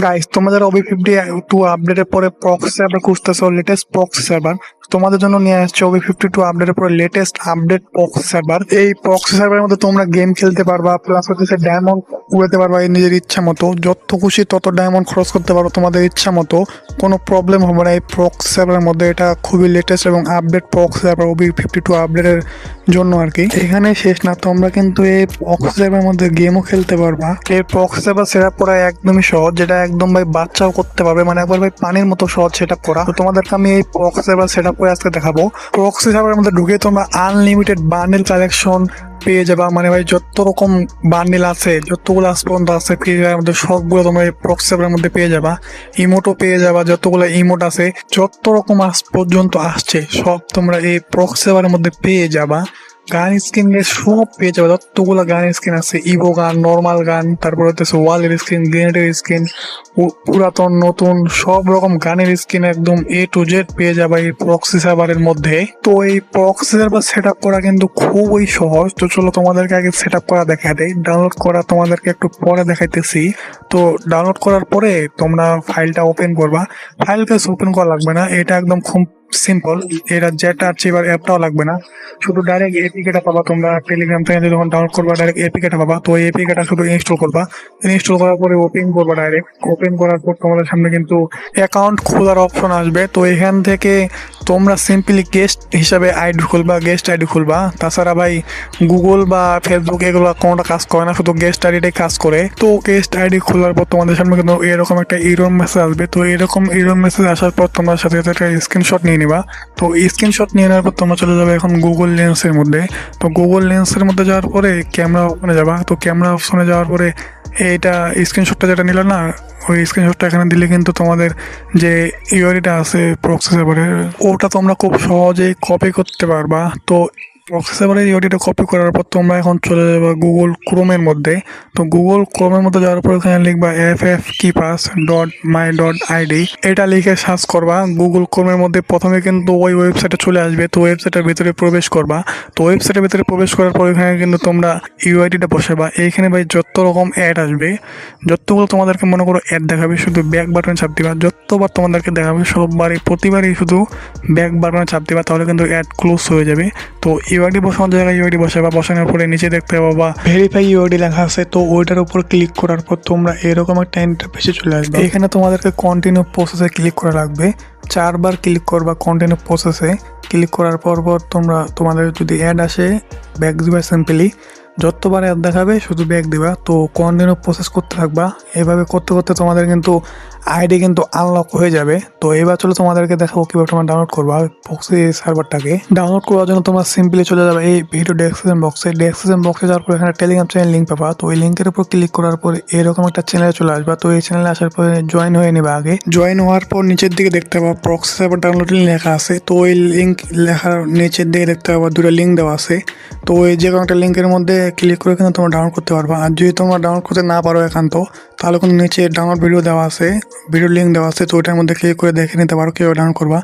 Guys, তোমরা যারা OB52 আপডেটের পরে প্রক্সি সার্ভার খুঁজতেছো, লেটেস্ট প্রক্সি সার্ভার, তোমাদের জন্য নিয়ে আসছে OB52 আপডেটের পরে লেটেস্ট আপডেট প্রক্সি সার্ভার। এই প্রক্সি সার্ভারের মধ্যে তোমরা গেম খেলতে পারবা, প্লাস হচ্ছে ডায়মন্ড উড়াতে পারবা এই নিজের ইচ্ছা মতো। যত খুশি তত ডায়মন্ড খরচ করতে পারো তোমাদের ইচ্ছা মতো, কোনো প্রবলেম হবে না এই প্রক্সি সার্ভারের মধ্যে। এটা খুবই লেটেস্ট এবং আপডেট প্রক্সি সার্ভার OB52 আপডেটের জন্য আর কি। এখানে শেষ না, তোমরা কিন্তু এই প্রক্সি সার্ভারের মধ্যে গেমও খেলতে পারবা। এই প্রক্সি সার্ভার সেটআপ করা একদমই সহজ, যেটা একদম ভাই বাচ্চাও করতে পারবে, মানে একবার ভাই পানির মতো সহজ সেটআপ করা। তো তোমাদেরকে আমি এই প্রক্সি সার্ভার সেটআপ করে আজকে দেখাবো। প্রক্সি সার্ভারের মধ্যে ঢুকে তোমরা আনলিমিটেড বান্ডেল কালেকশন পেয়ে যাবা, মানে ভাই যত রকম বান্ডেল আছে, যতগুলো আজ পর্যন্ত আছে ফ্রি ফায়ারের মধ্যে সবগুলো তোমরা এই প্রক্সি সার্ভারের মধ্যে পেয়ে যাবা। ইমোটও পেয়ে যাবা, যতগুলো ইমোট আছে যত রকম আজ পর্যন্ত আসছে সব তোমরা এই প্রক্সি সার্ভারের মধ্যে পেয়ে যাবা। গান স্কিন সব পেয়ে যাবে, যতগুলো গান স্কিন আছে, ইভো গান, নর্মাল গান, তারপর হচ্ছে ওয়ালের স্কিন, গ্রেনেডের স্কিন, পুরাতন নতুন সব রকম গানের স্কিন একদম A to Z পেয়ে যাবে এই প্রক্সি সার্ভারের মধ্যে। তো এই প্রক্সি সার্ভার সেট আপ করা কিন্তু খুবই সহজ। তো চলো তোমাদেরকে আগে সেট আপ করা দেখা দেয়। ডাউনলোড করা তোমাদেরকে একটু পরে দেখাইতেছি। তো ডাউনলোড করার পরে তোমরা ফাইলটা ওপেন করবা। ফাইলটা ওপেন করা লাগবে না, এটা একদম খুব সিম্পল। এটা জেট আর্চিভার অ্যাপটাও লাগবে না, শুধু ডাইরেক্ট এপিকেটা পাবা। তোমরা টেলিগ্রাম থেকে যখন ডাউনলোড করবা ডাইরেক্ট এপিকেটা পাবা। তো এই এপিকেটা শুধু ইনস্টল করবা। ইনস্টল করার পরে ওপেন করবা ডাইরেক্ট। ওপেন করার পর তোমাদের সামনে কিন্তু অ্যাকাউন্ট খোলার অপশন আসবে। তো এখান থেকে তোমরা সিম্পলি গেস্ট হিসাবে আইডি খুলবা, গেস্ট আইডি খুলবা। তাছাড়া ভাই গুগল বা ফেসবুক এগুলো কোনোটা কাজ করে না, শুধু গেস্ট আইডিটাই কাজ করে। তো গেস্ট আইডি খোলার পর তোমাদের সামনে কিন্তু এরকম একটা এরর মেসেজ আসবে। তো এরকম এরর মেসেজ আসার পর তোমরা সাথে সাথে একটা স্ক্রিনশট নিয়ে নিবা। তো স্ক্রিনশট নিয়ে নেওয়ার পর তোমরা চলে যাবে এখন গুগল লেন্সের মধ্যে। তো গুগল লেন্সের মধ্যে যাওয়ার পরে ক্যামেরা অপশনে যাবা। তো ক্যামেরা অপশনে যাওয়ার পরে এইটা স্ক্রিনশটটা যেটা নিল না, ওই স্ক্রিনশটটা এখানে দিলে কিন্তু তোমাদের যে ইউআইডিটা আছে প্রক্সি সার্ভারের, ওটা তোমরা খুব সহজেই কপি করতে পারবা। তো প্রক্সি সার্ভারের ইউআইডিটা কপি করার পর তোমরা এখন চলে যাবে গুগল ক্রোমের মধ্যে। তো গুগল ক্রোমের মধ্যে যাওয়ার পর এখানে লিখবা ffkeepass.my.id, এটা লিখে সার্চ করবা। গুগল ক্রোমের মধ্যে প্রথমে কিন্তু ওই ওয়েবসাইটে চলে আসবে। তো ওয়েবসাইটের ভিতরে প্রবেশ করবা। তো ওয়েবসাইটের ভিতরে প্রবেশ করার পর এখানে কিন্তু তোমরা ইউআইডিটা বসাবা। এইখানে ভাই যত রকম অ্যাড আসবে, যতগুলো তোমাদেরকে মনে করো অ্যাড দেখাবে, শুধু ব্যাক বাটনে চাপ দিবা। যতবার তোমাদেরকে দেখাবে সববারই প্রতিবারই শুধু ব্যাক বাটনে চাপ দিবা, তাহলে কিন্তু অ্যাড ক্লোজ হয়ে যাবে। তো ইউআইডি বসানোর জায়গায় ইউআইডি বসাবা। বসানোর পরে নিচে দেখতে পাবা ভেরিফাই ইউআইডি লেখা আছে। তো ওইটার উপর ক্লিক করার পর তোমরা এরকম একটা ইন্টারফেসে চলে আসবে। এখানে তোমাদেরকে কন্টিনিউ প্রসেসে ক্লিক করা লাগবে। 4বার ক্লিক করবা কন্টিনিউ প্রসেসে। ক্লিক করার পর তোমরা তোমাদের যদি অ্যাড আসে ব্যাক দিবা সিম্পলি। যতবার অ্যাড দেখাবে শুধু ব্যাক দিবা। তো কন্টিনিউ প্রসেস করতে থাকবা। এভাবে করতে করতে তোমাদের কিন্তু আইডি কিন্তু আনলক হয়ে যাবে। তো এবার চলো তোমাদেরকে দেখাবো কীভাবে তোমরা ডাউনলোড করবা প্রক্সি সার্ভারটাকে। ডাউনলোড করার জন্য তোমরা সিম্পলি চলে যাবে এই ভিডিও ডেসক্রিপশন বক্সে। ডেসক্রিপশন বক্সে যাওয়ার পর এখানে টেলিগ্রাম চ্যানেল লিঙ্ক পাবা। তো ওই লিঙ্কের উপর ক্লিক করার পরে এরকম একটা চ্যানেলে চলে আসবা। তো এই চ্যানেলে আসার পরে জয়েন হয়ে নেবা। আগে জয়েন হওয়ার পর নিচের দিকে দেখতে পাবা প্রক্সি সার্ভার ডাউনলোড লেখা আছে। তো ওই লিঙ্ক লেখার নিচের দিকে দেখতে পাবা দুটো লিঙ্ক দেওয়া আছে। তো ওই যে কোনো একটা লিঙ্কের মধ্যে ক্লিক করে কিন্তু তোমরা ডাউনলোড করতে পারবা। আর যদি তোমরা ডাউনলোড করতে না পারো একান্ত, তাহলে কিন্তু নিচে ডাউনলোড ভিডিও দেওয়া আছে, ভিডিও লিঙ্ক দেওয়া আছে। তো ওটার মধ্যে ক্লিক করে দেখে নিতে পারো কীভাবে ডাউনলোড করবা।